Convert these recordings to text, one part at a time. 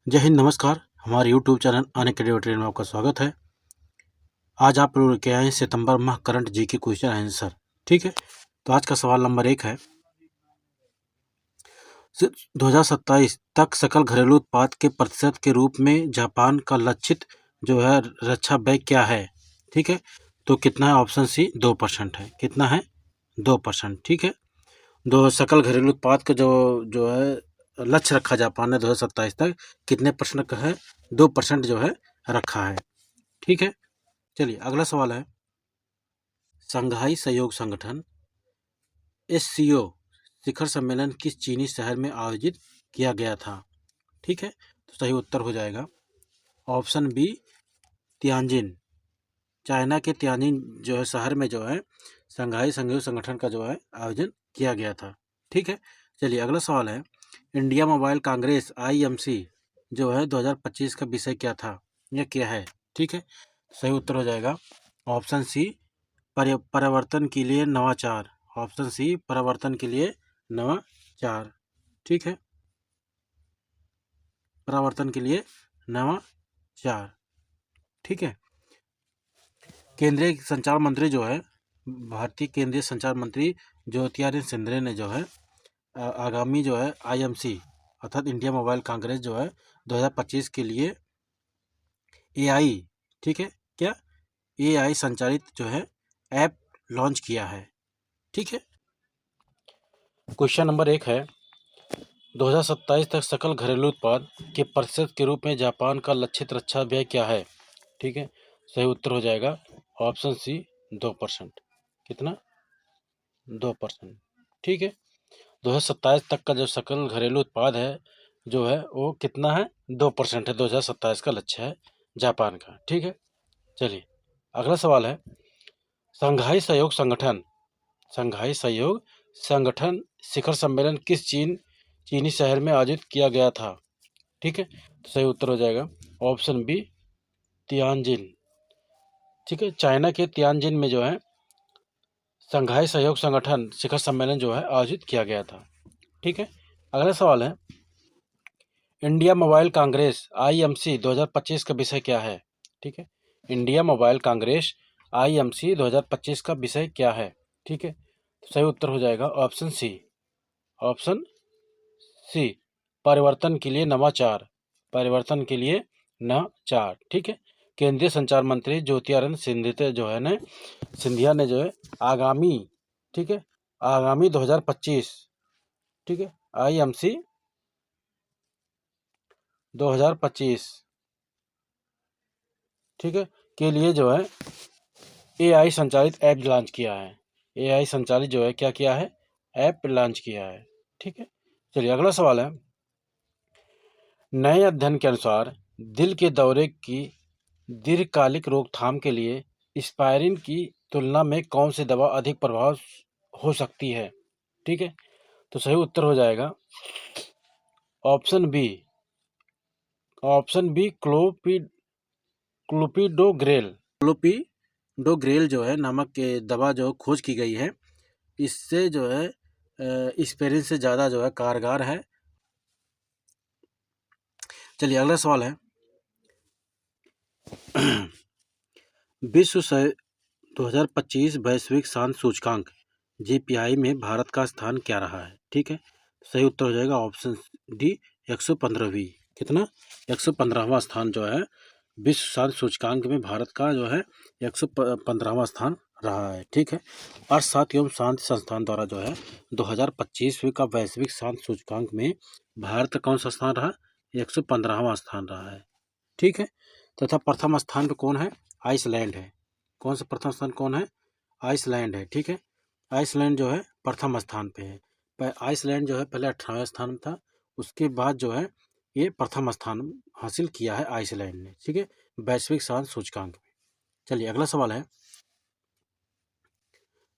जय हिंद, नमस्कार। हमारे यूट्यूब चैनल अनएकेडमी ट्रेन में आपका स्वागत है। आज आप लोग लेके आए हैं सितंबर माह करंट जीके क्वेश्चन आंसर। ठीक है, तो आज का सवाल नंबर 1 है, 2027 तक सकल घरेलू उत्पाद के प्रतिशत के रूप में जापान का लक्षित जो है रक्षा व्यय क्या है। ठीक है, तो कितना है? ऑप्शन सी 2% है। कितना है? 2%। ठीक है, दो सकल घरेलू उत्पाद का जो जो है लक्ष्य रखा जापान ने 2027 तक कितने परसेंट का है? 2% जो है रखा है। ठीक है, चलिए अगला सवाल है, संघाई सहयोग संगठन एससीओ शिखर सम्मेलन किस चीनी शहर में आयोजित किया गया था? ठीक है, तो सही उत्तर हो जाएगा ऑप्शन बी, तियानजिन। चाइना के तियानजिन जो है शहर में जो है संघाई सहयोग संगठन का जो है आयोजन किया गया था। ठीक है, चलिए अगला सवाल है, इंडिया मोबाइल कांग्रेस आईएमसी जो है 2025 का विषय क्या था? यह क्या है? ठीक है, सही उत्तर हो जाएगा ऑप्शन सी, परिवर्तन के लिए नवाचार। ऑप्शन सी, परिवर्तन के लिए नवाचार। ठीक है, परिवर्तन के लिए नवाचार। ठीक है, केंद्रीय संचार मंत्री जो है, भारतीय केंद्रीय संचार मंत्री ज्योतिरादित्य सिंधिया ने जो है आगामी जो है आईएमसी अर्थात इंडिया मोबाइल कांग्रेस जो है 2025 के लिए एआई, ठीक है, क्या एआई संचालित जो है ऐप लॉन्च किया है। ठीक है, क्वेश्चन नंबर 1 है, 2027 तक सकल घरेलू उत्पाद के प्रतिशत के रूप में जापान का लक्षित रक्षा व्यय क्या है? ठीक है, सही उत्तर हो जाएगा ऑप्शन सी, 2%। कितना? 2%। ठीक है, 2027 तक का जो सकल घरेलू उत्पाद है जो है वो कितना है? 2% है। 2027 का लक्ष्य है जापान का। ठीक है, चलिए अगला सवाल है, संघाई सहयोग संगठन संघाई सहयोग संगठन शिखर सम्मेलन किस चीनी शहर में आयोजित किया गया था? ठीक है, तो सही उत्तर हो जाएगा ऑप्शन बी, तियानजिन। ठीक है, चाइना के तियानजिन में जो है संघाई सहयोग संगठन शिखर सम्मेलन जो है आयोजित किया गया था। ठीक है, अगला सवाल है, इंडिया मोबाइल कांग्रेस आईएमसी 2025 का विषय क्या है? ठीक है, इंडिया मोबाइल कांग्रेस आईएमसी 2025 का विषय क्या है? ठीक है, तो सही उत्तर हो जाएगा ऑप्शन सी, ऑप्शन सी, परिवर्तन के लिए नवाचार। परिवर्तन के लिए नवाचार। ठीक है, केंद्रीय संचार मंत्री ज्योतिरादित्य सिंधिया ने जो है आगामी, ठीक है, आगामी 2025, ठीक है, आईएमसी 2025, ठीक है, के लिए जो है एआई संचालित ऐप लॉन्च किया है। एआई संचालित जो है क्या किया है? ऐप लॉन्च किया है। ठीक है, चलिए अगला सवाल है, नए अध्ययन के अनुसार दिल के दौरे की दीर्घकालिक रोकथाम के लिए एस्पाइरिन की तुलना में कौन सी दवा अधिक प्रभाव हो सकती है? ठीक है, तो सही उत्तर हो जाएगा option B, option B, clopidogrel जो है नामक के दवा जो खोज की गई है, इससे जो है एस्पाइरिन से ज़्यादा जो है कारगर है। चलिए अगला सवाल है, विश्व 2025 वैश्विक शांति सूचकांक जीपीआई में भारत का स्थान क्या रहा है? ठीक है, सही उत्तर हो जाएगा ऑप्शन डी, 115वीं। कितना? 115वां स्थान जो है विश्व शांति सूचकांक में भारत का जो है 115वां स्थान रहा है। ठीक है, अर्थशास्त्र एवं शांति संस्थान द्वारा जो है 2025 का वैश्विक शांति सूचकांक में भारत का कौन सा स्थान रहा? 115वां स्थान रहा है। ठीक है, तथा प्रथम स्थान पे कौन है? आइसलैंड है। कौन सा प्रथम स्थान कौन है? आइसलैंड है। ठीक है, आइसलैंड जो है प्रथम स्थान पे है। आइसलैंड जो है पहले 18वें स्थान में था, उसके बाद जो है ये प्रथम स्थान हासिल किया है आइसलैंड ने। ठीक है, वैश्विक शांति सूचकांक में। चलिए अगला सवाल है,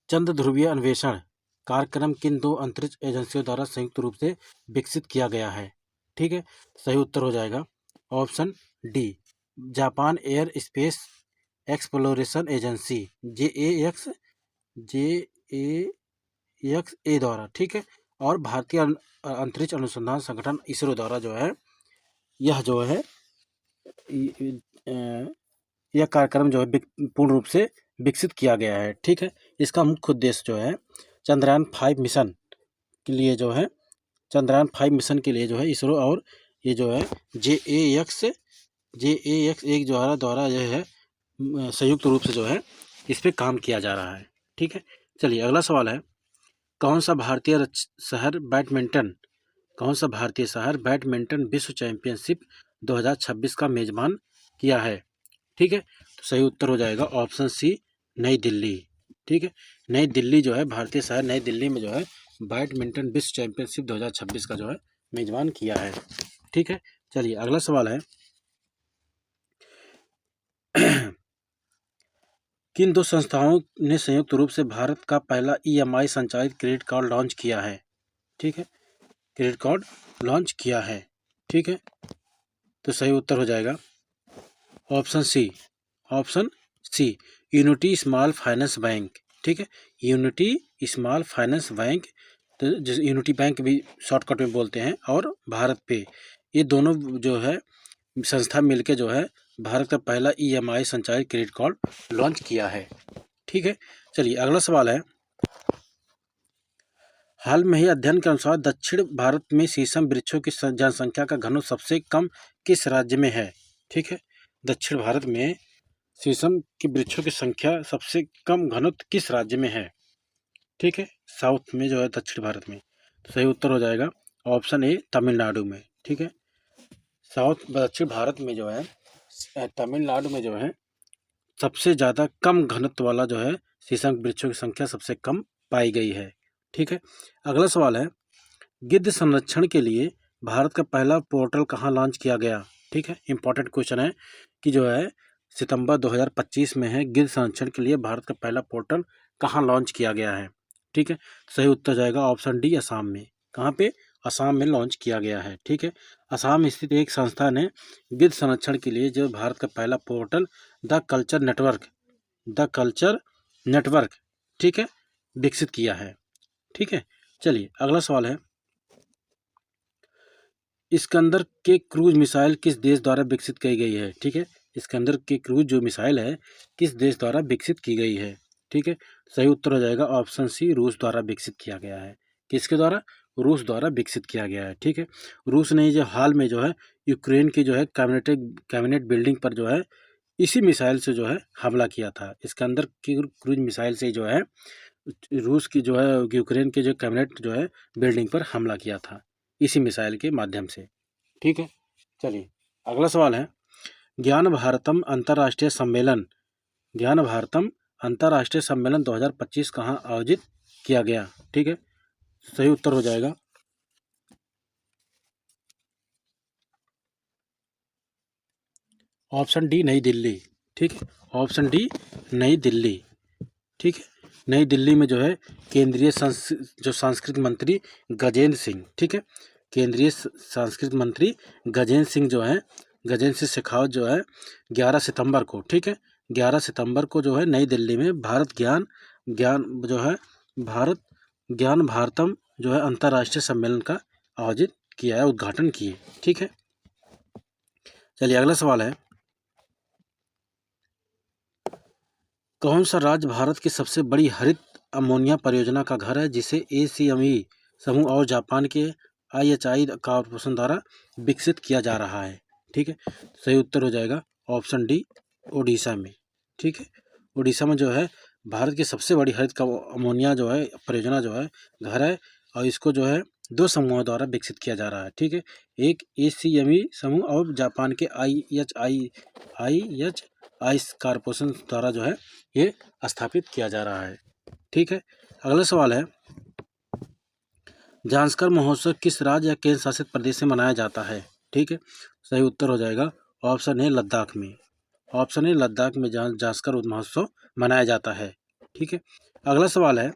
चंद्र ध्रुवीय अन्वेषण कार्यक्रम किन दो अंतरिक्ष एजेंसियों द्वारा संयुक्त रूप से विकसित किया गया है? ठीक है, सही उत्तर हो जाएगा option D, Japan Air Space Exploration Agency J X A द्वारा। ठीक है, और भारतीय अंतरिक्ष अनुसंधान संगठन इसरो द्वारा जो है यह जो है यह कार्यक्रम जो है पूर्ण रूप से विकसित किया गया है। ठीक है, इसका मुख्य उद्देश्य जो है चंद्रयान-5 मिशन के लिए जो है चंद्रयान-5 मिशन के लिए जो है इसरो और ये जो है JAX एक द्वारा जो है संयुक्त रूप से जो है इस पे काम किया जा रहा है। ठीक है, चलिए अगला सवाल है, कौन सा भारतीय शहर बैडमिंटन विश्व चैंपियनशिप 2026 का मेजबान किया है? ठीक है, तो सही उत्तर हो जाएगा ऑप्शन सी, नई दिल्ली। ठीक है, नई दिल्ली जो है भारतीय शहर नई दिल्ली में जो है बैडमिंटन विश्व चैंपियनशिप 2026 का जो है मेजबान किया है। ठीक है, चलिए अगला सवाल है, किन दो संस्थाओं ने संयुक्त रूप से भारत का पहला EMI संचालित क्रेडिट कार्ड लॉन्च किया है? ठीक है, क्रेडिट कार्ड लॉन्च किया है। ठीक है, तो सही उत्तर हो जाएगा option C Unity Small Finance Bank. ठीक है, यूनिटी स्मॉल फाइनेंस बैंक, तो जिस यूनिटी बैंक भी शॉर्टकट में बोलते हैं, और भारत पे, ये दोनों जो है संस्था मिलके जो है भारत का पहला EMI संचालित क्रेडिट कार्ड लॉन्च किया है। ठीक है, चलिए अगला सवाल है, हाल में ही अध्ययन के अनुसार दक्षिण भारत में शीशम वृक्षों की जनसंख्या का घनत्व सबसे कम किस राज्य में है? ठीक है, दक्षिण भारत में शीशम के वृक्षों की संख्या सबसे कम घनत्व किस राज्य में है? ठीक है, साउथ में जो है दक्षिण भारत में, तो सही उत्तर हो जाएगा ऑप्शन ए, तमिलनाडु में। ठीक है, दक्षिण भारत में जो है तमिलनाडु में जो है सबसे ज़्यादा कम घनत्व वाला जो है शीशम वृक्षों की संख्या सबसे कम पाई गई है। ठीक है, अगला सवाल है, गिद्ध संरक्षण के लिए भारत का पहला पोर्टल कहाँ लॉन्च किया गया? ठीक है, इंपॉर्टेंट क्वेश्चन है कि जो है सितंबर 2025 में है, गिद्ध संरक्षण के लिए भारत का पहला पोर्टल कहाँ लॉन्च किया गया है? ठीक है, सही उत्तर जाएगा ऑप्शन डी, असम में। कहाँ पे? असम में लॉन्च किया गया है। ठीक है, असम स्थित एक संस्था ने गिद्ध संरक्षण के लिए जो भारत का पहला पोर्टल द कल्चर नेटवर्क ठीक है विकसित किया है। ठीक है, चलिए अगला सवाल है, इस्कंदर के क्रूज मिसाइल किस देश द्वारा विकसित की गई है? ठीक है, इस्कंदर के क्रूज जो मिसाइल है किस देश द्वारा विकसित की गई है? ठीक है, सही उत्तर हो जाएगा ऑप्शन सी, रूस द्वारा विकसित किया गया है। किसके द्वारा? रूस द्वारा विकसित किया गया है। ठीक है, रूस ने जो हाल में जो है यूक्रेन की जो है कैबिनेट बिल्डिंग पर जो है इसी मिसाइल से जो है हमला किया था। इस्कंदर की क्रूज मिसाइल से जो है रूस की जो है यूक्रेन के जो कैबिनेट जो है बिल्डिंग पर हमला किया था इसी मिसाइल के माध्यम से। ठीक है, चलिए अगला सवाल है, ज्ञान भारतम अंतर्राष्ट्रीय सम्मेलन 2025 कहाँ आयोजित किया गया? ठीक है, सही उत्तर हो जाएगा ऑप्शन डी, नई दिल्ली। ठीक है, ऑप्शन डी, नई दिल्ली। ठीक है, नई दिल्ली में जो है केंद्रीय संस्कृत मंत्री गजेंद्र सिंह, ठीक है, केंद्रीय संस्कृत मंत्री गजेंद्र सिंह जो है गजेंद्र सिंह शेखावत जो है 11 सितंबर को, ठीक है, 11 सितंबर को जो है नई दिल्ली में भारत ज्ञान भारतम जो है अंतर्राष्ट्रीय सम्मेलन का आयोजित किया है, उद्घाटन किए। ठीक है, चलिए अगला सवाल है, कौन सा राज्य भारत की सबसे बड़ी हरित अमोनिया परियोजना का घर है जिसे ACME समूह और जापान के IHI कॉर्पोरेशन द्वारा विकसित किया जा रहा है? ठीक है, सही उत्तर हो जाएगा ऑप्शन डी, ओडिशा में। ठीक है, ओडिशा में जो है भारत की सबसे बड़ी हरित अमोनिया जो है परियोजना जो है घर है, और इसको जो है 2 समूहों द्वारा विकसित किया जा रहा है। ठीक है, एक ACME समूह और जापान के IHI कॉर्पोरेशन द्वारा जो है ये स्थापित किया जा रहा है। ठीक है, अगला सवाल है, ज़ांस्कर महोत्सव किस राज्य या केंद्र शासित प्रदेश में मनाया जाता है? ठीक है, सही उत्तर हो जाएगा ऑप्शन ए, लद्दाख में। ऑप्शन ए, लद्दाख में ज़ांस्कर महोत्सव मनाया जाता है। ठीक है, अगला सवाल है,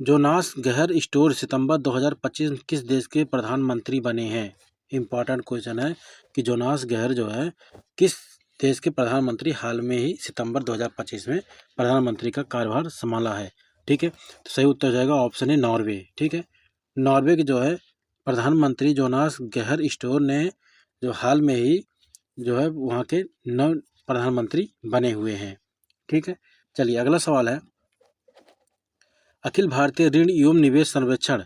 जोनास गहर स्टोर सितंबर 2025 किस देश के प्रधानमंत्री बने हैं? इंपॉर्टेंट क्वेश्चन है कि जोनास गहर जो है किस देश के प्रधानमंत्री हाल में ही सितंबर 2025 में प्रधानमंत्री का कार्यभार संभाला है? ठीक है, तो सही उत्तर हो जाएगा ऑप्शन ए, नॉर्वे। ठीक है, नॉर्वे के जो है प्रधानमंत्री जोनास गहर स्टोर ने जो हाल में ही जो है वहाँ के नव प्रधानमंत्री बने हुए हैं। ठीक है, चलिए अगला सवाल है, अखिल भारतीय ऋण एवं निवेश सर्वेक्षण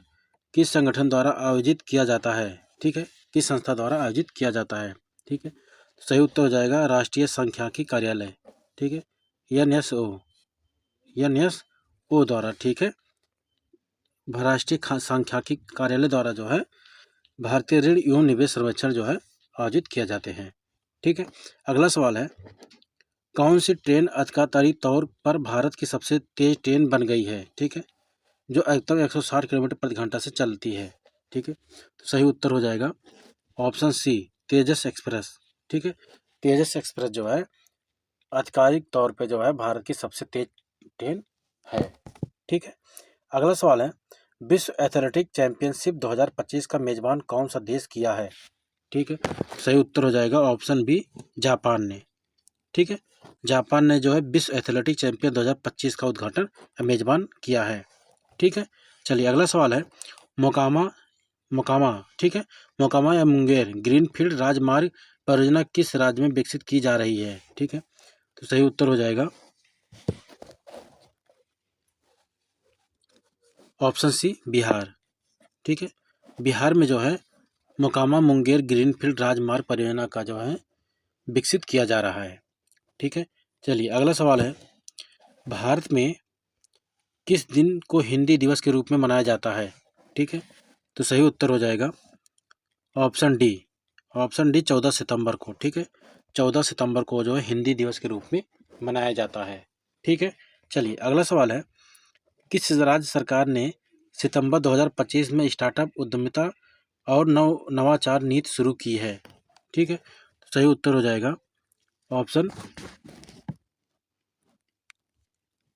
किस संगठन द्वारा आयोजित किया जाता है? ठीक है, किस संस्था द्वारा आयोजित किया जाता है? ठीक है, सही उत्तर हो जाएगा राष्ट्रीय सांख्यिकी कार्यालय। ठीक है, NSO द्वारा। ठीक है, राष्ट्रीय सांख्यिकी कार्यालय द्वारा जो है भारतीय ऋण एवं निवेश सर्वेक्षण जो है आयोजित किए जाते हैं। ठीक है, अगला सवाल है, कौन सी ट्रेन आधिकारिक तौर पर भारत की सबसे तेज ट्रेन बन गई है? ठीक है, जो अधिकतम 160 किलोमीटर प्रति घंटा से चलती है। ठीक है, तो सही उत्तर हो जाएगा ऑप्शन सी, तेजस एक्सप्रेस। ठीक है, तेजस एक्सप्रेस जो है आधिकारिक तौर पे जो है भारत की सबसे तेज ट्रेन है। ठीक है, अगला सवाल है, विश्व एथलेटिक चैंपियनशिप 2025 का मेजबान कौन सा देश किया है? ठीक है, सही उत्तर हो जाएगा ऑप्शन बी, जापान ने। ठीक है, जापान ने जो है विश्व एथलेटिक चैंपियन 2025 का उद्घाटन मेजबान किया है। ठीक है, चलिए अगला सवाल है, मोकामा ठीक है, मोकामा या मुंगेर ग्रीनफील्ड राजमार्ग परियोजना किस राज्य में विकसित की जा रही है? ठीक है, तो सही उत्तर हो जाएगा ऑप्शन सी, बिहार। ठीक है, बिहार में जो है मोकामा मुंगेर ग्रीनफील्ड राजमार्ग परियोजना का जो है विकसित किया जा रहा है। ठीक है, चलिए अगला सवाल है, भारत में किस दिन को हिंदी दिवस के रूप में मनाया जाता है? ठीक है, तो सही उत्तर हो जाएगा ऑप्शन डी, 14 सितंबर को। ठीक है, 14 सितंबर को जो है हिंदी दिवस के रूप में मनाया जाता है। ठीक है, चलिए अगला सवाल है, किस राज्य सरकार ने सितंबर 2025 में स्टार्टअप उद्यमिता और नवाचार नीति शुरू की है? ठीक है, तो सही उत्तर हो जाएगा ऑप्शन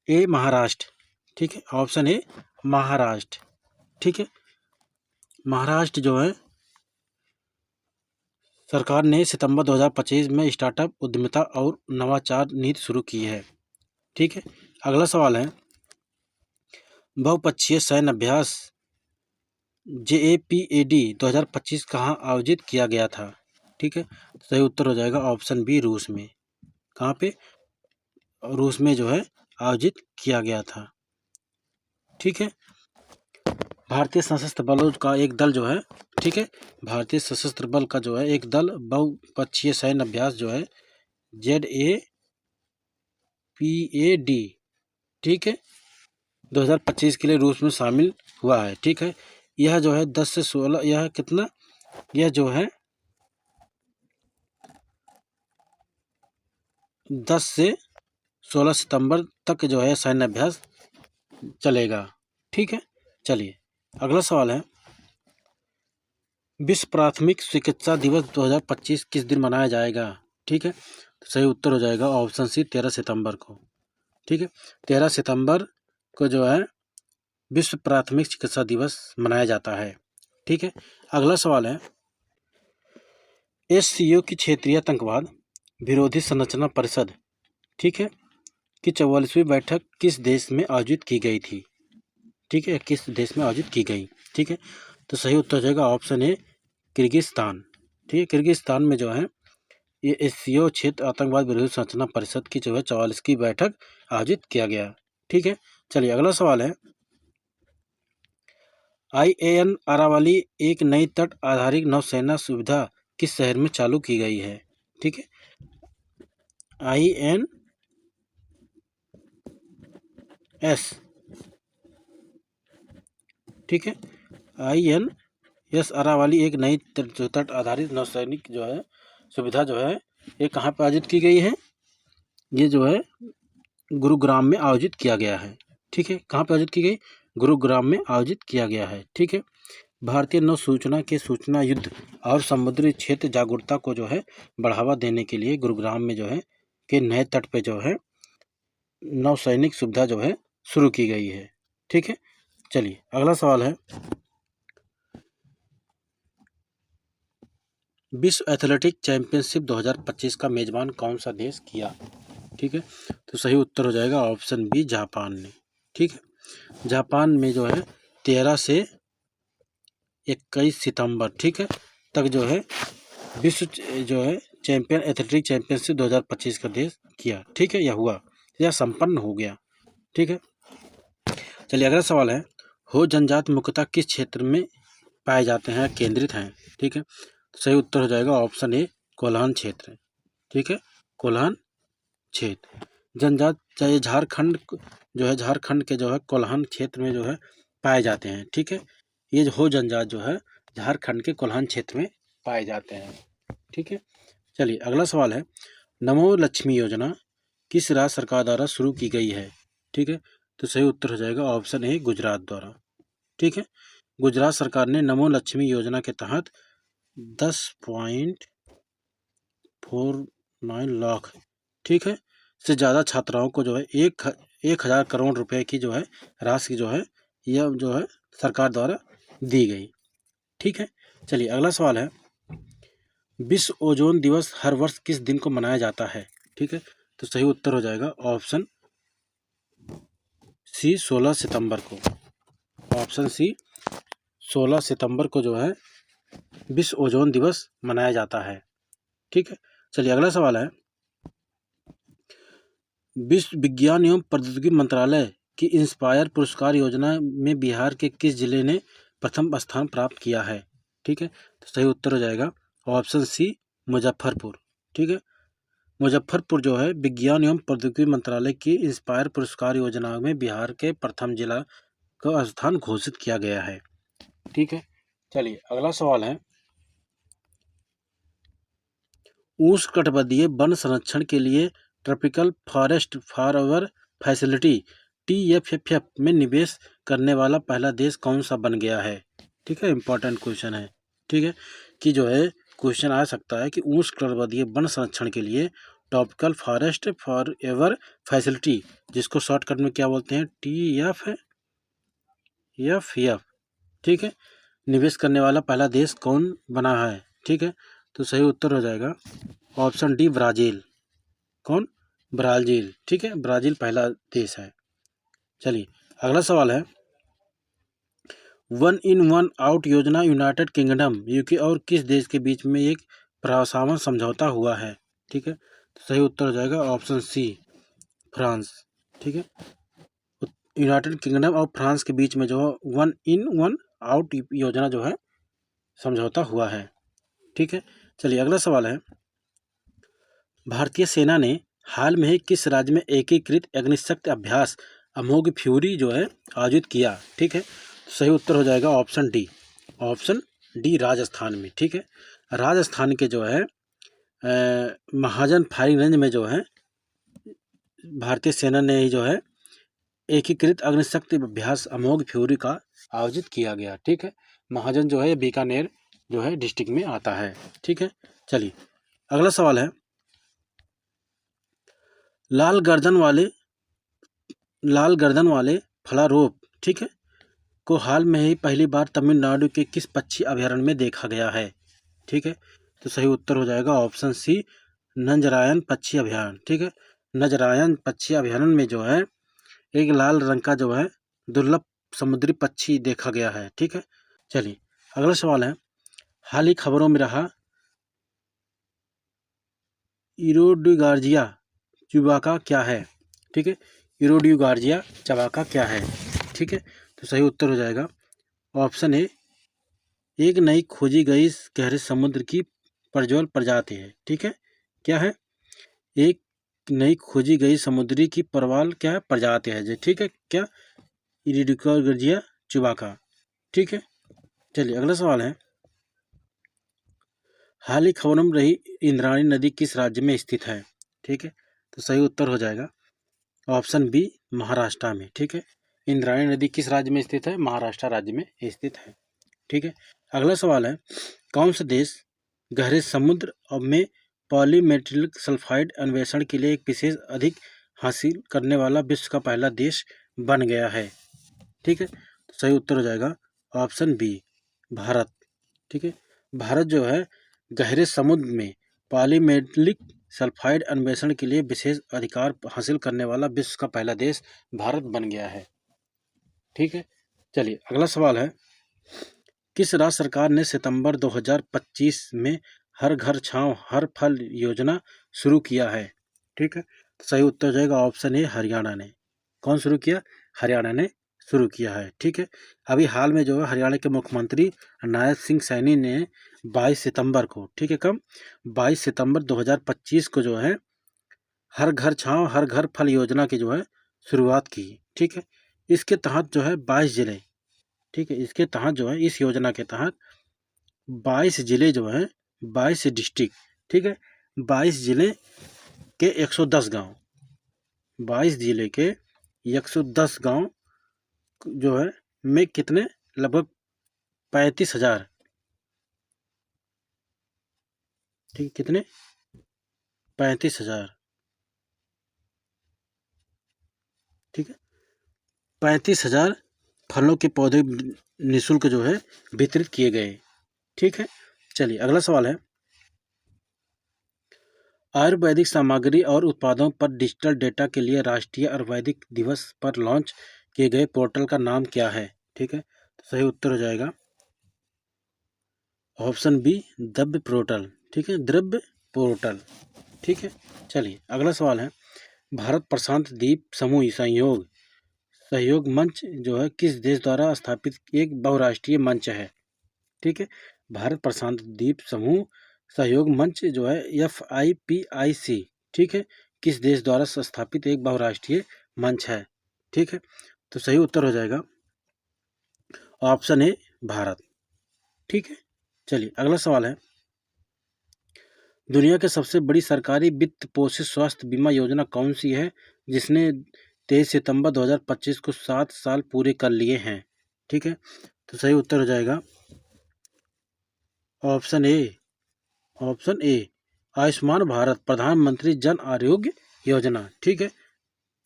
ए, महाराष्ट्र। ठीक है, ऑप्शन ए, महाराष्ट्र। ठीक है, महाराष्ट्र जो है सरकार ने सितंबर 2025 में स्टार्टअप उद्यमिता और नवाचार नीति शुरू की है। ठीक है, अगला सवाल है, बहुपक्षीय सैन्य अभ्यास JAPAD 2025 कहाँ आयोजित किया गया था? ठीक है, सही उत्तर हो जाएगा ऑप्शन बी, रूस में। कहाँ पे? रूस में जो है आयोजित किया गया था। ठीक है, भारतीय सशस्त्र बलों का एक दल जो है, ठीक है, भारतीय सशस्त्र बल का जो है एक दल बहुपक्षीय सैन्य अभ्यास जो है JAPAD, ठीक है, 2025 के लिए रूस में शामिल हुआ है। ठीक है, यह जो है 10 से 16, यह कितना, यह जो है 10 से 16 सितंबर तक जो है सैन्य अभ्यास चलेगा। ठीक है, चलिए अगला सवाल है, विश्व प्राथमिक चिकित्सा दिवस 2025 किस दिन मनाया जाएगा? ठीक है, तो सही उत्तर हो जाएगा ऑप्शन सी, 13 सितंबर को। ठीक है, 13 सितंबर को जो है विश्व प्राथमिक चिकित्सा दिवस मनाया जाता है। ठीक है, अगला सवाल है, SCO की क्षेत्रीय आतंकवाद विरोधी संरचना परिषद, ठीक है, की 44वीं बैठक किस देश में आयोजित की गई थी? ठीक है, किस देश में आयोजित की गई? ठीक है, तो सही उत्तर हो जाएगा ऑप्शन ए, किर्गिस्तान। ठीक है, किर्गिस्तान में जो है ये SCO क्षेत्र आतंकवाद विरोधी संरचना परिषद की जो है 44वीं बैठक आयोजित किया गया। ठीक है, चलिए अगला सवाल है, IAN अरावली एक नई तट आधारित नौसेना सुविधा किस शहर में चालू की गई है? ठीक है, INS, ठीक है, INS अरावली एक नई तट आधारित नौसैनिक जो है सुविधा जो है ये कहाँ पर आयोजित की गई है? ये जो है गुरुग्राम में आयोजित किया गया है। ठीक है, कहाँ पर आयोजित की गई? गुरुग्राम में आयोजित किया गया है। ठीक है, भारतीय नौ सूचना के सूचना युद्ध और समुद्री क्षेत्र जागरूकता को जो है बढ़ावा देने के लिए गुरुग्राम में जो है के नए तट पे जो है नौसैनिक सुविधा जो है शुरू की गई है। ठीक है, चलिए अगला सवाल है, विश्व एथलेटिक चैंपियनशिप 2025 का मेजबान कौन सा देश किया? ठीक है, तो सही उत्तर हो जाएगा ऑप्शन बी, जापान ने। ठीक है, जापान में जो है 13 से 21 सितंबर, ठीक है, तक जो है विश्व जो है चैंपियन एथलेटिक चैंपियनशिप 2025 का देश किया, ठीक है, या हुआ या संपन्न हो गया, ठीक है। चलिए अगला सवाल है, हो जनजाति मुख्यतः किस क्षेत्र में पाए जाते हैं, केंद्रित हैं, ठीक है। तो सही उत्तर हो जाएगा ऑप्शन ए, कोल्हान क्षेत्र, ठीक है, कोल्हान क्षेत्र। जनजाति चाहे झारखंड जो है, झारखंड के जो है कोल्हान क्षेत्र में जो है पाए जाते हैं, ठीक है। ये जो हो जनजाति जो है झारखंड के कोल्हान क्षेत्र में पाए जाते हैं, ठीक है। चलिए अगला सवाल है, नमो लक्ष्मी योजना किस राज्य सरकार द्वारा शुरू की गई है, ठीक है। तो सही उत्तर हो जाएगा ऑप्शन ए, गुजरात द्वारा, ठीक है। गुजरात सरकार ने नमो लक्ष्मी योजना के तहत 10.49 लाख, ठीक है, से ज़्यादा छात्राओं को जो है 1,000 करोड़ रुपए की जो है राशि जो है यह जो है सरकार द्वारा दी गई, ठीक है। चलिए अगला सवाल है, विश्व ओजोन दिवस हर वर्ष किस दिन को मनाया जाता है, ठीक है। तो सही उत्तर हो जाएगा ऑप्शन सी, 16 सितंबर को, ऑप्शन सी 16 सितंबर को जो है विश्व ओजोन दिवस मनाया जाता है, ठीक है। चलिए अगला सवाल है, विश्व विज्ञान एवं प्रौद्योगिकी मंत्रालय की इंस्पायर पुरस्कार योजना में बिहार के किस जिले ने प्रथम स्थान प्राप्त किया है, ठीक है। तो सही उत्तर हो जाएगा ऑप्शन सी, मुजफ्फरपुर, ठीक है। मुजफ्फरपुर जो है विज्ञान एवं प्रौद्योगिकी मंत्रालय की इंस्पायर पुरस्कार योजना में बिहार के प्रथम जिला का स्थान घोषित किया गया है, ठीक है। चलिए अगला सवाल है, उष्णकटिबंधीय वन संरक्षण के लिए tropical forest forever facility TFFF में निवेश करने वाला पहला देश कौन सा बन गया है, ठीक है। इंपॉर्टेंट क्वेश्चन है, ठीक है, कि जो है क्वेश्चन आ सकता है कि उष्णकटिबंधीय वन संरक्षण के लिए ट्रॉपिकल फॉरेस्ट फॉरएवर फैसिलिटी, जिसको शॉर्टकट में क्या बोलते हैं, TFFF, ठीक है, निवेश करने वाला पहला देश कौन बना है, ठीक है। तो सही उत्तर हो जाएगा ऑप्शन डी, ब्राज़ील, कौन, ब्राज़ील, ठीक है, ब्राज़ील पहला देश है। चलिए अगला सवाल है, 1 इन 1 आउट योजना यूनाइटेड किंगडम UK और किस देश के बीच में एक प्रस्तावना समझौता हुआ है, ठीक है। तो सही उत्तर हो जाएगा ऑप्शन सी, फ्रांस, ठीक है। यूनाइटेड किंगडम और फ्रांस के बीच में जो 1 इन 1 आउट योजना जो है समझौता हुआ है, ठीक है। चलिए अगला सवाल है, भारतीय सेना ने हाल में ही किस राज्य में एकीकृत अग्निशक्ति अभ्यास अमोघ फ्यूरी जो है आयोजित किया, ठीक है। तो सही उत्तर हो जाएगा option D, option D, Rajasthan में, ठीक है। राजस्थान के जो है महाजन फायरिंग रेंज में जो है भारतीय सेना ने ही जो है एकीकृत अग्निशक्ति अभ्यास अमोघ फ्यूरी का आयोजित किया गया, ठीक है। महाजन जो है बीकानेर जो है डिस्ट्रिक्ट में आता है, ठीक है। चलिए अगला सवाल है, लाल गर्दन वाले फलारोप, ठीक है, को हाल में ही पहली बार तमिलनाडु के किस पक्षी अभयारण्य में देखा गया है, ठीक है। तो सही उत्तर हो जाएगा ऑप्शन सी, नंजरायन पक्षी अभयारण्य, ठीक है। नंजरायन पक्षी अभयारण्य में जो है एक लाल रंग का जो है दुर्लभ समुद्री पक्षी देखा गया है, ठीक है। चलिए अगला सवाल है, हाल ही खबरों में रहा इरोडिगार्जिया चुबाका क्या है, ठीक है। इरोडिगार्जिया चबाका क्या है, ठीक है। तो सही उत्तर हो जाएगा ऑप्शन ए, एक नई खोजी गई गहरे समुद्र की प्रज्वल प्रजाति है, ठीक है। क्या है, एक नई खोजी गई समुद्री की प्रवाल क्या है, प्रजाति है, ठीक है, क्या, इरोडिगार्जिया चुबाका, ठीक है। चलिए अगला सवाल है, हाल ही खबरों में रही इंद्रायणी नदी किस राज्य में स्थित है, ठीक है। तो सही उत्तर हो जाएगा ऑप्शन बी, महाराष्ट्र में, ठीक है। इंद्रायणी नदी किस राज्य में स्थित है, महाराष्ट्र राज्य में स्थित है, ठीक है। अगला सवाल है, कौन सा देश गहरे समुद्र में पॉलीमेटलिक सल्फाइड अन्वेषण के लिए एक विशेष अधिक हासिल करने वाला विश्व का पहला देश बन गया है, ठीक है। तो सही उत्तर हो जाएगा ऑप्शन बी, भारत, ठीक है। भारत जो है गहरे समुद्र में पॉलीमेटलिक सल्फाइड अन्वेषण के लिए विशेष अधिकार हासिल करने वाला विश्व का पहला देश भारत बन गया है, ठीक है। चलिए अगला सवाल है, किस राज्य सरकार ने सितंबर 2025 में हर घर छांव हर फल योजना शुरू किया है? ठीक है, तो सही उत्तर हो जाएगा ऑप्शन ए हरियाणा ने। कौन शुरू किया? हरियाणा ने शुरू किया है। ठीक है, अभी हाल में जो है हरियाणा के मुख्यमंत्री नायब सिंह सैनी ने 22 सितंबर को, ठीक है कब, 22 सितंबर 2025 को जो है हर घर छांव हर घर फल योजना की जो है शुरुआत की। ठीक है, इसके तहत जो है 22 जिले, ठीक है, इसके तहत जो है इस योजना के तहत 22 जिले जो है, 22 डिस्ट्रिक्ट, ठीक है, 22 जिले के 110 गांव, 22 जिले के 110 गांव जो है में कितने, लगभग 35,000, ठीक, कितने, 35,000, ठीक है, 35,000 फलों के पौधे निःशुल्क जो है वितरित किए गए। ठीक है, चलिए अगला सवाल है, आयुर्वेदिक सामग्री और उत्पादों पर डिजिटल डेटा के लिए राष्ट्रीय आयुर्वेदिक दिवस पर लॉन्च किए गए पोर्टल का नाम क्या है? ठीक है, तो सही उत्तर हो जाएगा ऑप्शन बी, द्रव्य पोर्टल। ठीक है, द्रव्य पोर्टल। ठीक है, चलिए अगला सवाल है, भारत प्रशांत द्वीप समूह सहयोग सहयोग मंच जो है किस देश द्वारा स्थापित एक बहुराष्ट्रीय मंच है? ठीक है, भारत प्रशांत द्वीप समूह सहयोग मंच जो है FIPIC, ठीक है, किस देश द्वारा स्थापित एक बहुराष्ट्रीय मंच है? ठीक है, तो सही उत्तर हो जाएगा ऑप्शन ए, भारत। ठीक है, चलिए अगला सवाल है, दुनिया की सबसे बड़ी सरकारी वित्त पोषित स्वास्थ्य बीमा योजना कौन सी है जिसने 23 सितंबर 2025 को 7 साल पूरे कर लिए हैं? ठीक है, तो सही उत्तर हो जाएगा option A, option A, Ayushman Bharat प्रधानमंत्री जन आरोग्य योजना। ठीक है,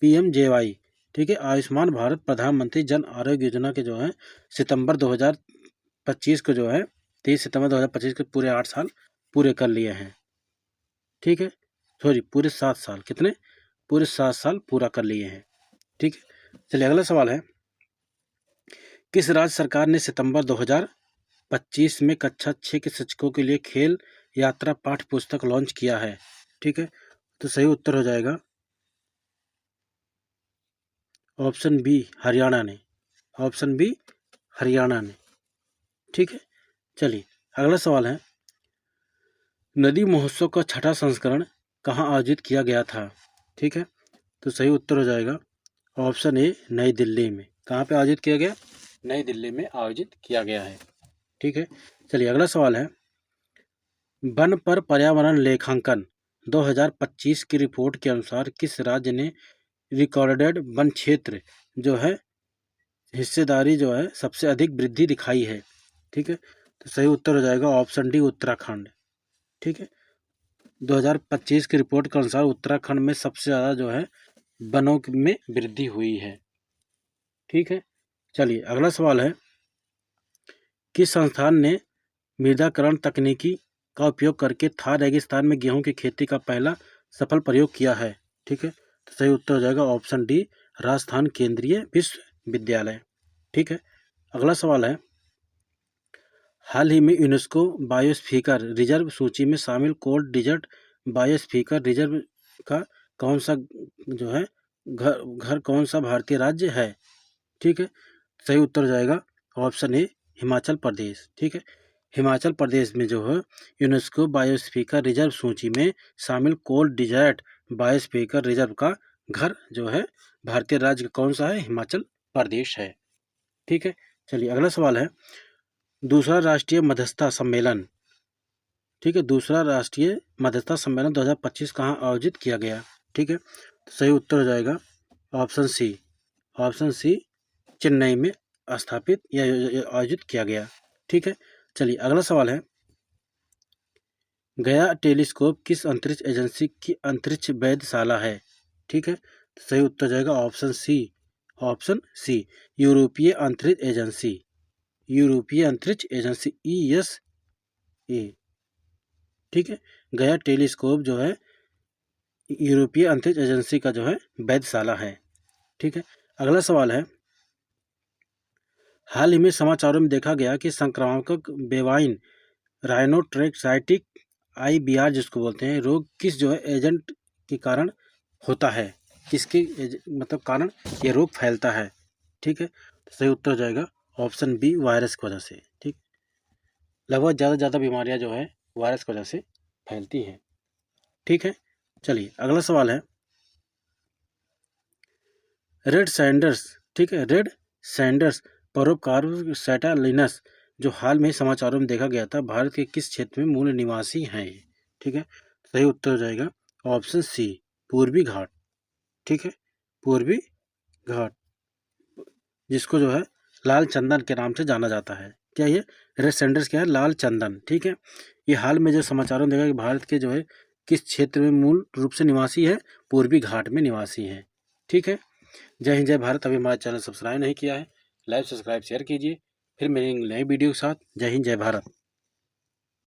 PMJY। ठीक है, आयुष्मान भारत प्रधानमंत्री जन आरोग्य योजना के जो है सितंबर 2025 को जो है 23 सितंबर 2025 के पूरे 8 साल पूरे कर लिए हैं। ठीक है, सॉरी पूरे 7 साल, कितने, पूरे 7 साल पूरा कर लिए हैं। ठीक है, चलिए अगला सवाल है, किस राज्य सरकार ने सितंबर 2025 में कक्षा 6 के शिक्षकों के लिए खेल यात्रा पाठ्य पुस्तक लॉन्च किया है? ठीक है, तो सही उत्तर हो जाएगा ऑप्शन बी, हरियाणा ने। ऑप्शन बी, हरियाणा ने। ठीक है, चलिए अगला सवाल है, नदी महोत्सव का छठा संस्करण कहाँ आयोजित किया गया था? ठीक है, तो सही उत्तर हो जाएगा ऑप्शन ए, नई दिल्ली में। कहाँ पे आयोजित किया गया? नई दिल्ली में आयोजित किया गया है। ठीक है, चलिए अगला सवाल है, वन पर पर्यावरण लेखांकन 2025 की रिपोर्ट के अनुसार किस राज्य ने रिकॉर्डेड वन क्षेत्र जो है हिस्सेदारी जो है सबसे अधिक वृद्धि दिखाई है? ठीक है, तो सही उत्तर हो जाएगा ऑप्शन डी, उत्तराखंड। ठीक है, 2025 की रिपोर्ट के अनुसार उत्तराखंड में सबसे ज़्यादा जो है वनों में वृद्धि हुई है। ठीक है, चलिए अगला सवाल है, किस संस्थान ने मृदाकरण तकनीकी का उपयोग करके थार रेगिस्तान में गेहूं की खेती का पहला सफल प्रयोग किया है? ठीक है, तो सही उत्तर हो जाएगा ऑप्शन डी, राजस्थान केंद्रीय विश्वविद्यालय। ठीक है, अगला सवाल है, हाल ही में यूनेस्को बायोस्फीयर रिजर्व सूची में शामिल कोल्ड डिजर्ट बायोस्फीयर रिजर्व का कौन सा जो है घर कौन सा भारतीय राज्य है? ठीक है, सही उत्तर हो जाएगा ऑप्शन ए, हिमाचल प्रदेश। ठीक है, हिमाचल प्रदेश में जो है यूनेस्को बायोस्फीयर रिजर्व सूची में शामिल कोल्ड डिजर्ट बायोस्फीयर रिजर्व का घर जो है भारतीय राज्य कौन सा है? हिमाचल प्रदेश है। ठीक है, चलिए अगला सवाल है, दूसरा राष्ट्रीय मध्यस्थता सम्मेलन, ठीक है, दूसरा राष्ट्रीय मध्यस्थता सम्मेलन 2025 कहाँ आयोजित किया गया? ठीक है, तो सही उत्तर हो जाएगा option C, option C, Chennai में स्थापित या आयोजित किया गया। ठीक है, चलिए अगला सवाल है, गया टेलीस्कोप किस अंतरिक्ष एजेंसी की अंतरिक्ष वेधशाला है? ठीक है, तो सही उत्तर जाएगा ऑप्शन सी, ऑप्शन सी, यूरोपीय अंतरिक्ष एजेंसी, यूरोपीय अंतरिक्ष एजेंसी ESA। ठीक है, गया टेलीस्कोप जो है यूरोपीय अंतरिक्ष एजेंसी का जो है वेधशाला है। ठीक है, अगला सवाल है, हाल ही में समाचारों में देखा गया कि संक्रामक बेवाइन राइनोट्रैक्साइटिस IBR जिसको बोलते हैं, रोग किस जो है एजेंट के कारण होता है, किसके मतलब कारण ये रोग फैलता है। ठीक है, तो सही उत्तर हो जाएगा ऑप्शन बी, वायरस की वजह से। ठीक, लगभग ज़्यादा बीमारियां जो है वायरस की वजह से फैलती हैं। ठीक है, चलिए अगला सवाल है रेड सैंडर्स। ठीक है, रेड सैंडर्स परोपकार सैटालिनस जो हाल में समाचारों में देखा गया था, भारत के किस क्षेत्र में मूल निवासी हैं ये। ठीक है, सही उत्तर हो जाएगा ऑप्शन सी, पूर्वी घाट। ठीक है, पूर्वी घाट, जिसको जो है लाल चंदन के नाम से जाना जाता है। क्या ये रेड सैंडर्स क्या है? लाल चंदन। ठीक है, ये हाल में जो समाचारों में देखा कि भारत के जो है किस क्षेत्र में मूल रूप से निवासी है, पूर्वी घाट में निवासी हैं। ठीक है, जय हिंद जय भारत। अभी हमारा चैनल सब्सक्राइब नहीं किया है, लाइक सब्सक्राइब शेयर कीजिए। फिर मिलेंगे नई वीडियो के साथ। जय हिंद जय भारत।